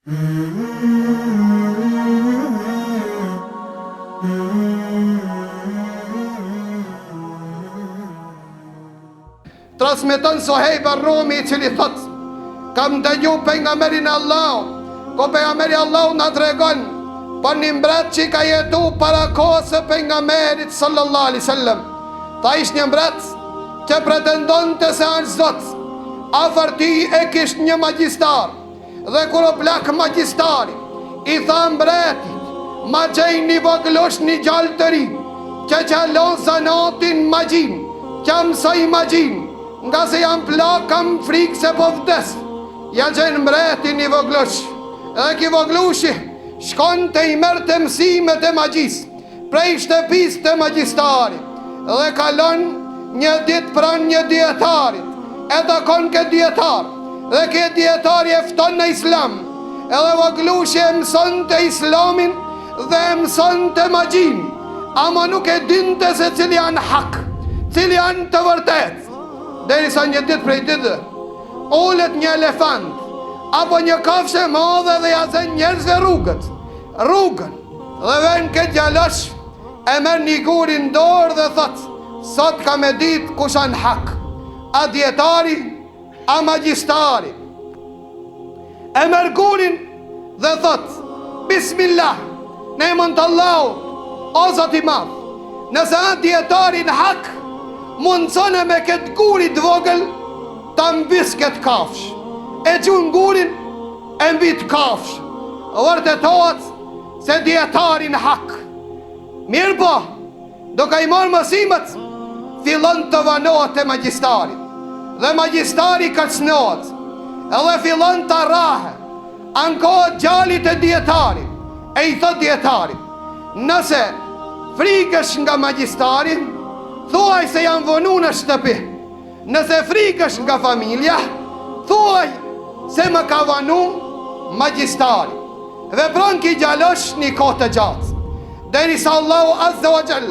Transmeton Suhejb Ar-Rumi, i cili thot: kam dëgju pejgamberin Allah, ko pejgamberi Allah na tregon për një mbret që ka jetu para kohës së pejgamberit sallallahu alaihi wasallam. Ta ish një mbret që pretendonte se është Zot. Afër tij e kish një magjistar, dhe kur o plak magjistari, i tha mbretit: ma gjej një voglosh, një gjallë të ri, që qalon zanatin magjin, që mësoj magjin, nga se jam plak, kam frikë se po vdes. Ja gjen mbretin një voglosh, edhe ki voglushi shkon të i merë të mësimet e magjis prej shtëpis të magjistari, dhe kalon një dit pran një djetarit, e takon këtë djetar, dhe këtë djetari efton në islam, edhe voglushi e mëson të islamin dhe e mëson të magjin, ama nuk e dinte se cili janë hak, cili janë të vërtet. Deri sa një dit prej ditë ullet një elefant apo një kafshë e madhe dhe jazen njerëzve rrugën, dhe ven këtë gjalosh e merr një gurin dorë dhe thot: sot ka me dit kush anë hak, a djetari, a magjistari. E merr gurin dhe thot: bismillah, në emën të Allahut, o Zot i madh, nëse a djetari në hak, mundësone me këtë gurit vogël ta mbis këtë kafsh. E gjun gurin e mbit kafsh, vërtetohet se djetarin hak. Mirë po, duke i marrë mësimet, fillon të vanohet e magjistari, dhe magjistari kërcnohet, edhe fillon të rahe, ankohet gjallit e djetarit, e i thot djetarit: nëse frikësh nga magjistari, thuaj se jam vonu në shtëpi. Nëse frikësh nga familja, thuaj se më ka vonu magjistari. Vepron ki gjalosh një kohë të gjatë, deri sa Allahu Azza wa Jall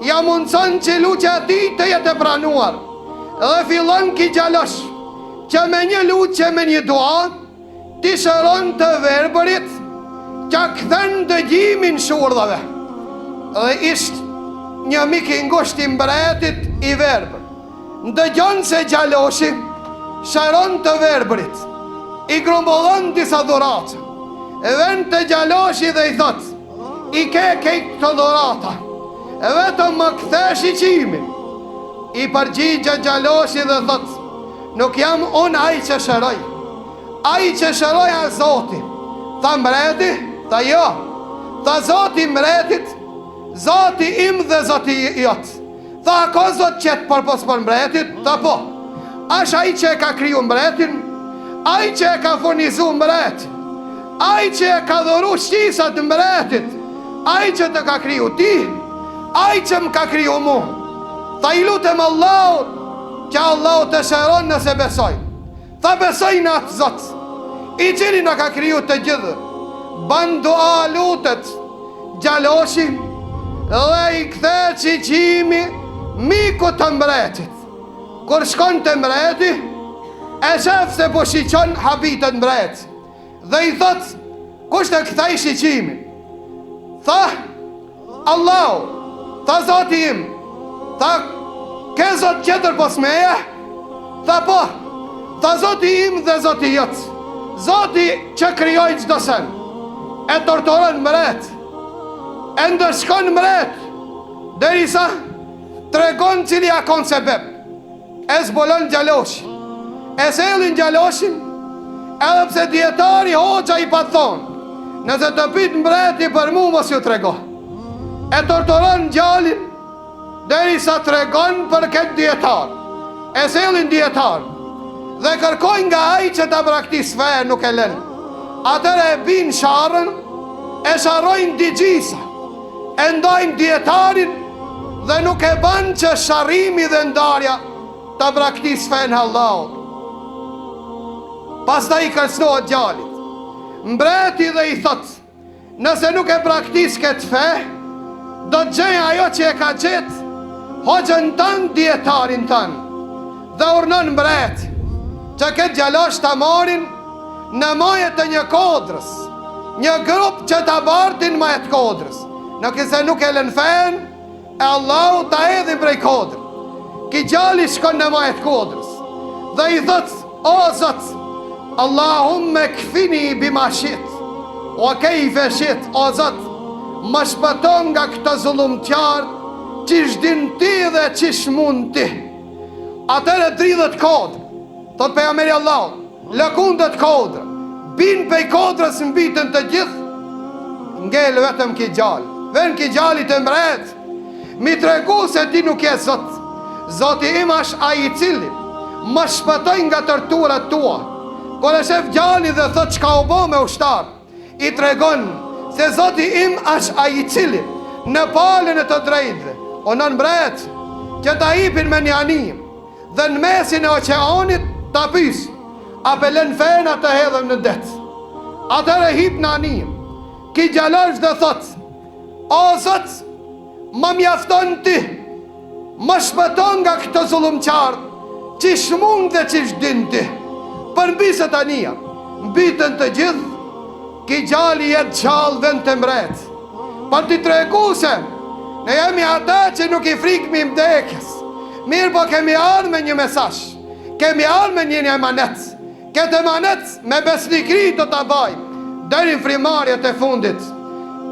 ja mundson që luqja ti të jetë pranuar, dhe fillon ki gjalosh që me një luqje, me një dua, ti shëron të verbërit që kthen dëgjimin shurdhave. Dhe ishtë një mik i ngusht i mbretit i verbër, ndëgjon se gjaloshi shëron të verbërit, i grumbullon disa dhurata, e ven të gjaloshi dhe i thot: i ke kejt të dhurata, e vetëm më kthesh i qimin. I përgjigje gjaloshi dhe thot: nuk jam unë ai që shëroj, ai që shëroj a Zoti. Tha mbreti: tha jo. Tha Zoti mbretit: Zoti im dhe Zoti jot. Tha: ka Zot qëtë përpos për mbretit? Tha po. Ash ai që e ka kriju mbretin, ai që e ka furnizu mbretin, ai që e ka dhuru shqisat mbretit, ai që të ka kriju ti, ai që më ka kriju mu. Tha: i lutem Allahut që Allahut të shëron nëse besoj. Tha: besoj në atë Zot i cili në ka kriju të gjithë. Ban dua, lutet gjaloshi, dhe i kthe qiqimi miku të mbretit. Kur shkon të mbreti, e shef se po shiqon habitët mbret, dhe i thot: kush të kthej shiqimin? Tha: Allahu. Tha: Zoti im. Tha: ke Zot tjetër pos meje? Tha: po. Tha: Zoti im dhe Zoti jot, Zoti që krijoi çdo sen. E torturon mbret, e ndërshkon mbret, derisa tregon cili a kon sebeb. E zbulon gjaloshi, e selin gjaloshin, edhe pse djetari hoxha i pa thonë: nëse të pit mbreti për mu mos ju trego. E torturon gjallin, derisa tregon për këtë djetar. E selin djetar, dhe kërkojnë nga ai që ta braktis fe, nuk e len. Atëre e bin sharën, e sharojnë digjisa, e ndojnë djetarin, dhe nuk e ban që sharimi dhe ndarja ta braktis fe në Allahut. Pas ta i kërcnohet gjallit. Mbreti dhe i thot: nëse nuk e braktis këtë fe, do të gjenja ajo që e ka gjetë hoxhën tanë, djetarin tanë. Dhe urnon mbreti që këtë gjalosh të marin në majet e një kodrës, një grup që të bartin majet kodrës, në këse nuk e lën fen, e Allahu ta edhin prej kodrë. Ki gjali shkon në majet kodrës, dhe i thët, o Zot, Allahumme kfini bima shit, o kejfe shit, o Zot, më shpëton nga këta zullumtjarë, qish din ti dhe qish mund ti. Atëre dridhët kodrë, thot pejgamberi Allah, lëkundët kodrë, bin pej kodrës në bitën të gjithë, ngellë vetëm ki gjallë, ven ki gjallit të mbret, mi tregu se ti nuk je Zot. Zoti im është ai i cili më shpëtoj nga torturat tua. Kur e shef gjali dhe thot çka u bë me ushtar, i tregon se Zoti im është ai i cili në palën e të drejtëve, o nën mbret, që ta hipin me një anim, dhe në mesin e oqeanit ta pys, a pelen fena të hedhëm në det. Atëre hip në anim, ki gjalosh dhe thot, o Zot, më mjafton ti, më shpëton nga këtë zullumqarë, qish mund dhe qish din ti. Për mbiset ania, mbitën të gjithë, ki gjali jetë gjallë vend të mbret. Për t'i tregu se, ne jemi ata që nuk i frikë mi mdekjes. Mirë po kemi ardhë me një mesash, kemi ardhë me një emanet. Këtë emanet me besnikri të të baj, deri në frimarjet e fundit.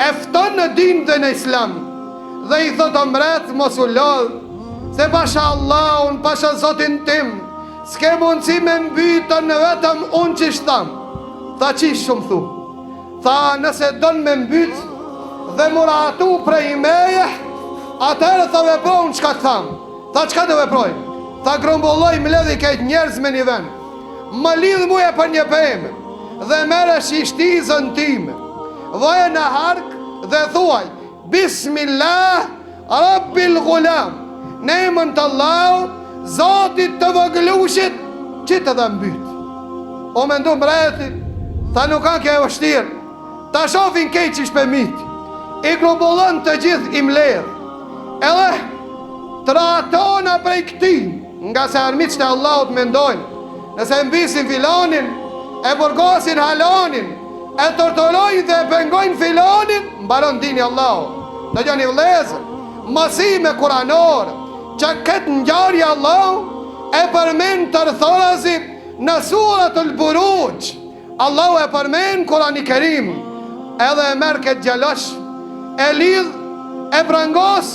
Efton në din dhe në islam, dhe i thotë mbret mos u lodh, se pasha Allahun, pasha Zotin tim, s'ke mundësi me mbytën në vetëm unë që shtam. Tha qish shumë thu, tha nëse don me mbyt dhe muratu prej meje, atëherë tha veprojnë qka të tham. Tha qka të veprojnë? Tha grumbulloj më ledhi kejt njerëz me një vend, më lidh muje për një pëjme, dhe mere shishtizën time, voje në hark dhe thuaj, Bismillah, Rabbil Ghulam, në emën të Allahut, Zotit të vëglushit, që të dhe mbyt. O me ndu mbreti, ta nuk kanë kjo e vështirë, ta shofin kejt që shpemit, i grumbullon të gjithë i mledh, edhe tratona prej këti, nga se armiqët e Allahut mendojnë, nëse mbisin filanin, e burgosin halanin, e torturojnë dhe e pengojnë filanin, mbaron dini Allahut. Në gjani vlezër, mësime kuranore, që këtë ngjarje Allahu e përmen të rëthorazi në suratul Buruj. Allahu e përmen Kurani Kerim, edhe e merë këtë gjalosh, e lidh, e prangos,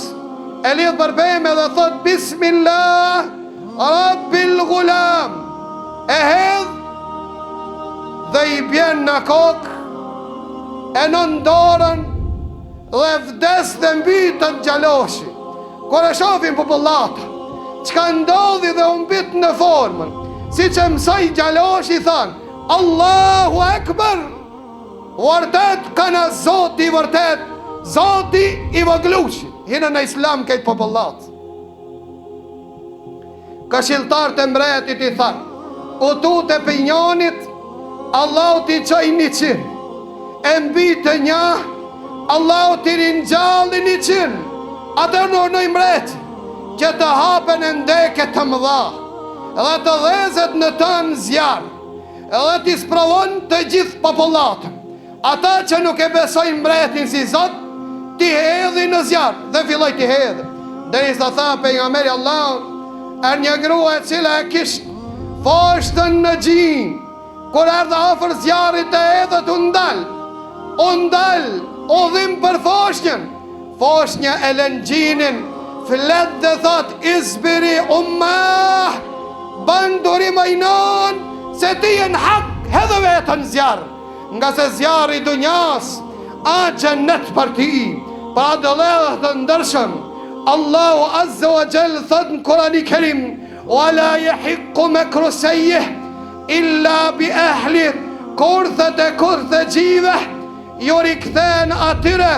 e lidh përbeme dhe thot Bismillah, Rabbil Ghulam, e hedh dhe i bjen në kokë, e nën dorën dhe vdes dhe mbytët gjaloshi. Kër e shofin popullata, qka ndodhi dhe umbit në formën, si që mësaj gjaloshi thanë, Allahu Ekber, vërtet kana Zoti vërtet, Zoti i vëglushi. Hinë në islam këtë popullat. Këshiltar të mbretit i thanë, u tut e pinjonit, Allahu t'i qoj 100, e mbitë një, Allahu t'i rinjalli 100, atër në mbreti, që të hapen e ndeke të mëdha, edhe të dhezet në të në zjarë, edhe t'i sprovon të gjithë popullatën. Ata që nuk e besojnë mbretin si Zot, t'i hedhi në zjarë, dhe filloj t'i hedhi. Deri sa tha pejgamberi Allahut, er një grua e cila e kishtë foshtën në gjinë, kur erdhe afër zjarit e edhët u ndal, u dhim për foshnjën. Foshnja e lën gjinin, flet dhe thot, izbiri ummah, banduri majnon, se ti e në hak, hedhe vetën zjarë, nga se zjarë i dunjas, a gjennet për ti, pa dëledhë të ndërshëm. Allahu Azza wa Jall thot në Kurani Kerim, wala yahiqqu makru sayyi'h illa bi ahli, kurthet e kurthe gjive, ju rikëthen atyre.